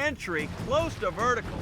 entry close to vertical.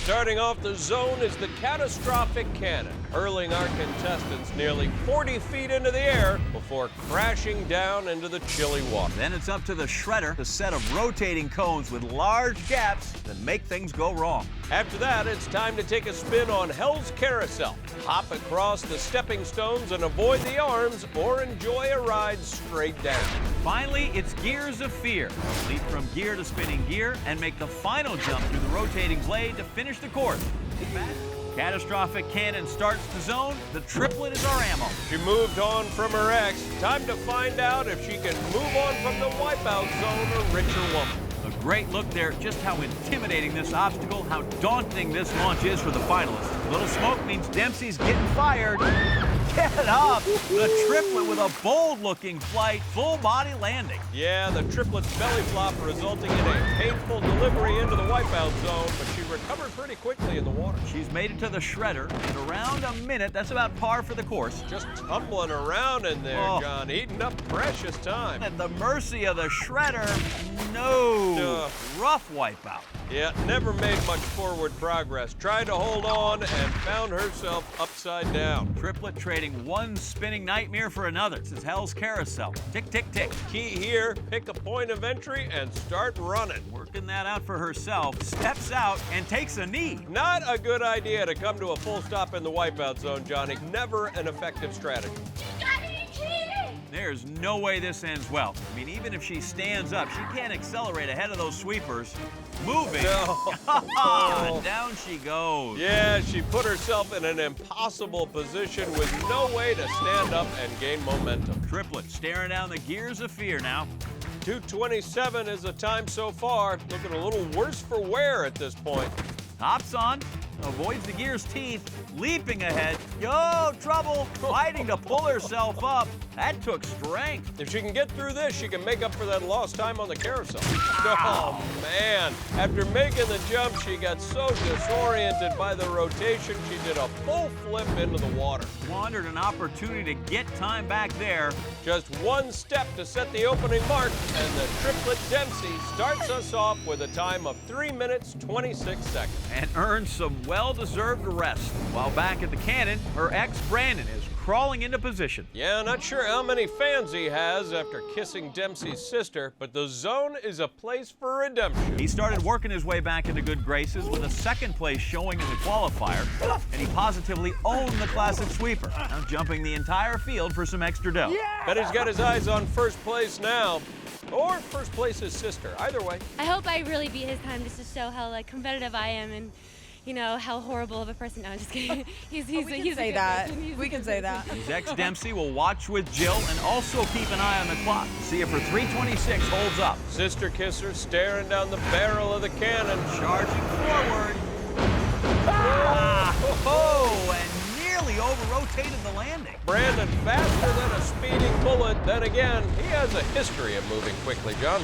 Starting off the zone is the catastrophic cannon, hurling our contestants nearly 40 feet into the air before crashing down into the chilly water. Then it's up to the shredder, a set of rotating cones with large gaps that make things go wrong. After that, it's time to take a spin on Hell's Carousel. Hop across the stepping stones and avoid the arms, or enjoy a ride straight down. Finally, it's Gears of Fear. Leap from gear to spinning gear and make the final jump through the rotating blade to finish the course. Catastrophic cannon starts the zone. The triplet is our ammo. She moved on from her ex. Time to find out if she can move on from the Wipeout Zone, a richer woman. A great look there, just how intimidating this obstacle, how daunting this launch is for the finalists. Little smoke means Dempsey's getting fired. Get up! The triplet with a bold-looking flight, full-body landing. Yeah, the triplet's belly flop resulting in a painful delivery into the Wipeout Zone, but she recovered pretty quickly in the water. She's made it to the shredder in around a minute. That's about par for the course. Just tumbling around in there, John, eating up precious time. At the mercy of the shredder, no. Rough wipeout. Yeah, never made much forward progress. Tried to hold on and found herself upside down. Triplet trading one spinning nightmare for another. This is Hell's Carousel. Tick, tick, tick. Key here, pick a point of entry and start running. Working that out for herself, steps out and takes a knee. Not a good idea to come to a full stop in the Wipeout Zone, Johnny. Never an effective strategy. There's no way this ends well. I mean, even if she stands up, she can't accelerate ahead of those sweepers. Moving. No. Down she goes. Yeah, she put herself in an impossible position with no way to stand up and gain momentum. Triplet staring down the Gears of Fear now. 2:27 is the time so far. Looking a little worse for wear at this point. Hops on, avoids the gear's teeth, leaping ahead. Yo, trouble, fighting to pull herself up. That took strength. If she can get through this, she can make up for that lost time on the carousel. Oh, man. After making the jump, she got so disoriented by the rotation, she did a full flip into the water. Wandered an opportunity to get time back there. Just one step to set the opening mark, and the triplet Dempsey starts us off with a time of 3 minutes, 26 seconds. And earns some well-deserved rest. While back at the cannon, her ex, Brandon, is crawling into position. Yeah, not sure how many fans he has after kissing Dempsey's sister, but the zone is a place for redemption. He started working his way back into good graces with a second place showing in the qualifier, and he positively owned the classic sweeper, now jumping the entire field for some extra dough. Yeah! Bet he's got his eyes on first place now. Or first place his sister, either way. I hope I really beat his time just to show how competitive I am and, you know, how horrible of a person. No, I'm just kidding. We can say that. His ex Dempsey will watch with Jill and also keep an eye on the clock to see if her 326 holds up. Sister kisser staring down the barrel of the cannon. Charging forward. And nearly over-rotated the landing. Brandon faster than a speeding bullet. Then again, he has a history of moving quickly, John.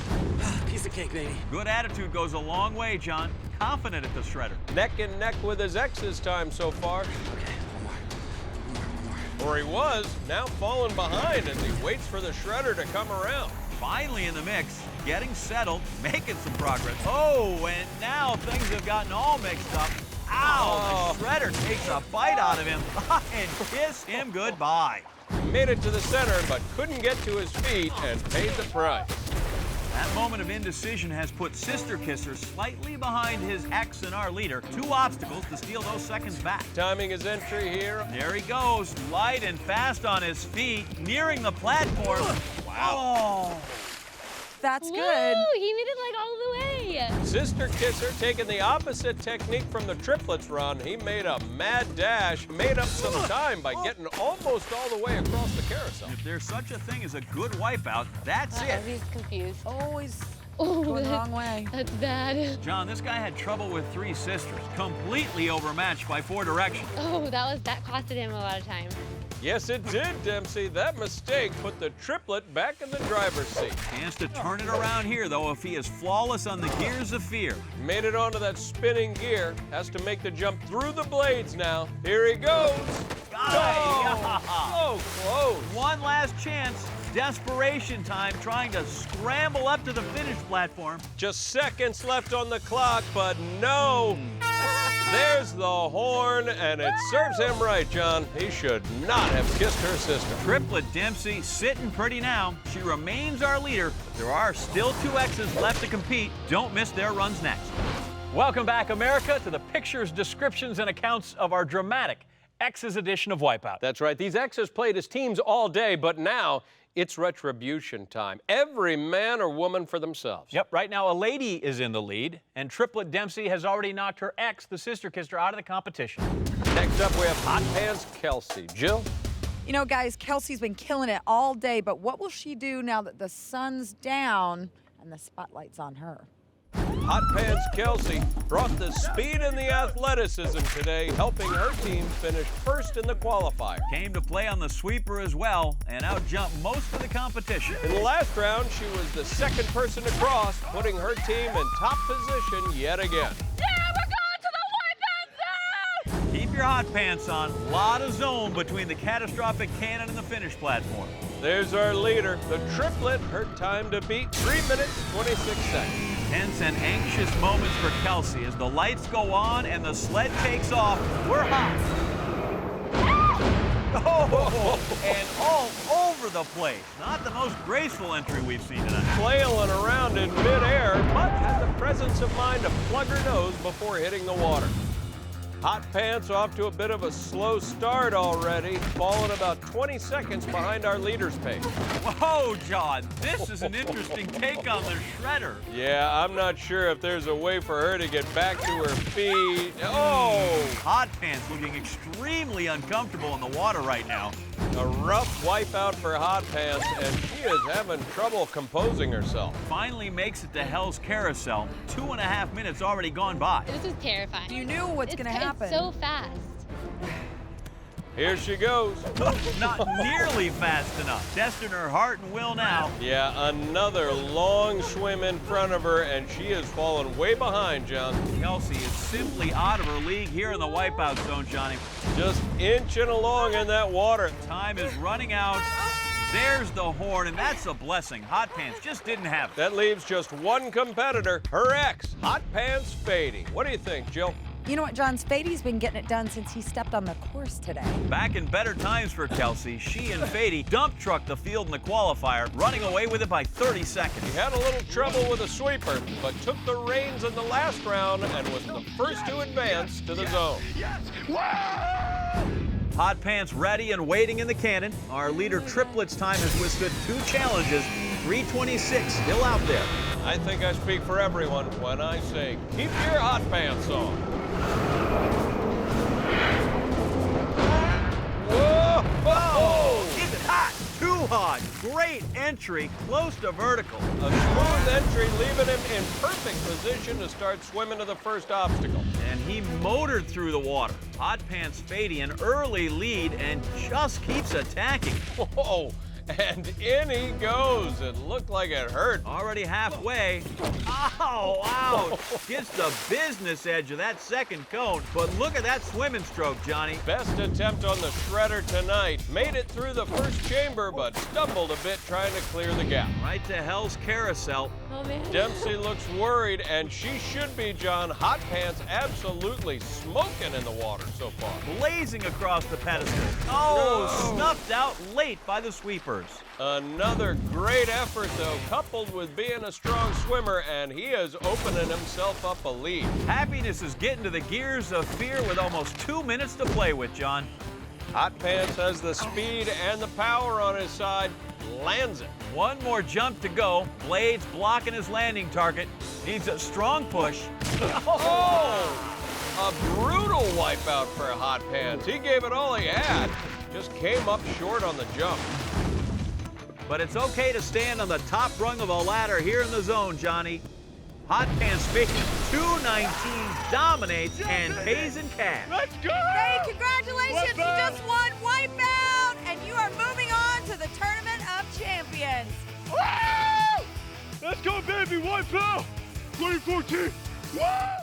Piece of cake, baby. Good attitude goes a long way, John. Confident at the shredder. Neck and neck with his ex's time so far. Okay, one more. Or he was, now falling behind as he waits for the shredder to come around. Finally in the mix, getting settled, making some progress. Oh, and now things have gotten all mixed up. Ow! The shredder takes a bite out of him and kissed him goodbye. Made it to the center, but couldn't get to his feet and paid the price. That moment of indecision has put Sister Kisser slightly behind his ex and our leader. 2 obstacles to steal those seconds back. Timing his entry here. There he goes, light and fast on his feet, nearing the platform. Wow. Oh, that's good. Woo, he made it all the way. Sister Kisser taking the opposite technique from the triplets run. He made a mad dash, made up some time by getting almost all the way across the carousel. If there's such a thing as a good wipeout, that's it. He's confused. Always Oh, going the wrong way. That's bad. John, this guy had trouble with 3 sisters, completely overmatched by 4 directions. Oh, that costed him a lot of time. Yes, it did, Dempsey. That mistake put the triplet back in the driver's seat. Chance to turn it around here, though, if he is flawless on the Gears of Fear. Made it onto that spinning gear. Has to make the jump through the blades now. Here he goes. Oh, So close. one last chance. desperation time trying to scramble up to the finish platform. Just seconds left on the clock, but no. There's the horn, and it serves him right, John. He should not have kissed her sister. Triplet Dempsey sitting pretty now. She remains our leader, but there are still 2 X's left to compete. Don't miss their runs next. Welcome back, America, to the pictures, descriptions, and accounts of our dramatic X's edition of Wipeout. That's right. These X's played as teams all day, but now it's retribution time. Every man or woman for themselves. Yep, right now a lady is in the lead, and Triplet Dempsey has already knocked her ex, the sister kisser, out of the competition. Next up, we have Hot Pants Kelsey. Jill? You know, guys, Kelsey's been killing it all day, but what will she do now that the sun's down and the spotlight's on her? Hot Pants Kelsey brought the speed and the athleticism today, helping her team finish first in the qualifier. Came to play on the sweeper as well and outjumped most of the competition. In the last round, she was the second person to cross, putting her team in top position yet again. Yeah, we're going to the Wipeout Zone! Keep your hot pants on. A lot of zone between the catastrophic cannon and the finish platform. There's our leader, the Triplet. Her time to beat 3 minutes, 26 seconds. Tense and anxious moments for Kelsey as the lights go on and the sled takes off. We're hot. Oh, and all over the place. Not the most graceful entry we've seen tonight. Flailing around in midair, but had the presence of mind to plug her nose before hitting the water. Hot Pants off to a bit of a slow start already, falling about 20 seconds behind our leader's pace. Whoa, John, this is an interesting take on the shredder. Yeah, I'm not sure if there's a way for her to get back to her feet. Oh! Hot Pants looking extremely uncomfortable in the water right now. A rough wipeout for Hot Pants, and she is having trouble composing herself. Finally makes it to Hell's Carousel. 2.5 minutes already gone by. This is terrifying. You knew what's going to happen. It's so fast. Here she goes. Not nearly fast enough. Testing her heart and will now. Yeah, another long swim in front of her, and she has fallen way behind, John. Kelsey is simply out of her league here in the Wipeout Zone, Johnny. Just inching along in that water. Time is running out. There's the horn, and that's a blessing. Hot Pants just didn't have it. That leaves just one competitor, her ex, Hot Pants Fady. What do you think, Jill? You know what, John? Fady's been getting it done since he stepped on the course today. Back in better times for Kelsey, she and Fady dump trucked the field in the qualifier, running away with it by 30 seconds. He had a little trouble with a sweeper, but took the reins in the last round and was the first to advance to the zone. Hot Pants ready and waiting in the cannon. Our leader Triplet's time has withstood 2 challenges. 3:26 still out there. I think I speak for everyone when I say, keep your hot pants on. Whoa! Oh, it's hot, too hot. Great entry, close to vertical. A smooth entry, leaving him in perfect position to start swimming to the first obstacle. And he motored through the water. Hot Pants Fady, an early lead, and just keeps attacking. Whoa! And in he goes. It looked like it hurt. Already halfway. Ow, ouch. Gets the business edge of that second cone. But look at that swimming stroke, Johnny. Best attempt on the shredder tonight. Made it through the first chamber, but stumbled a bit trying to clear the gap. Right to Hell's Carousel. Oh, man. Dempsey looks worried, and she should be, John. Hot Pants absolutely smoking in the water so far. Blazing across the pedestal. Oh, snuffed out late by the sweepers. Another great effort, though, coupled with being a strong swimmer, and he is opening himself up a lead. Happiness is getting to the gears of fear with almost 2 minutes to play with, John. Hot Pants has the speed and the power on his side. Lands it. One more jump to go. Blades blocking his landing target. Needs a strong push. Oh! A brutal wipeout for Hot Pants. He gave it all he had. Just came up short on the jump. But it's okay to stand on the top rung of a ladder here in the zone, Johnny. Hot Pants Fady 2:19 dominates and pays in cash. Let's go! Hey, congratulations! You Wipeout! just won Wipeout, and you are moving on to the Tournament of Champions. Woo! Let's go, baby! Wipeout 2014! Woo!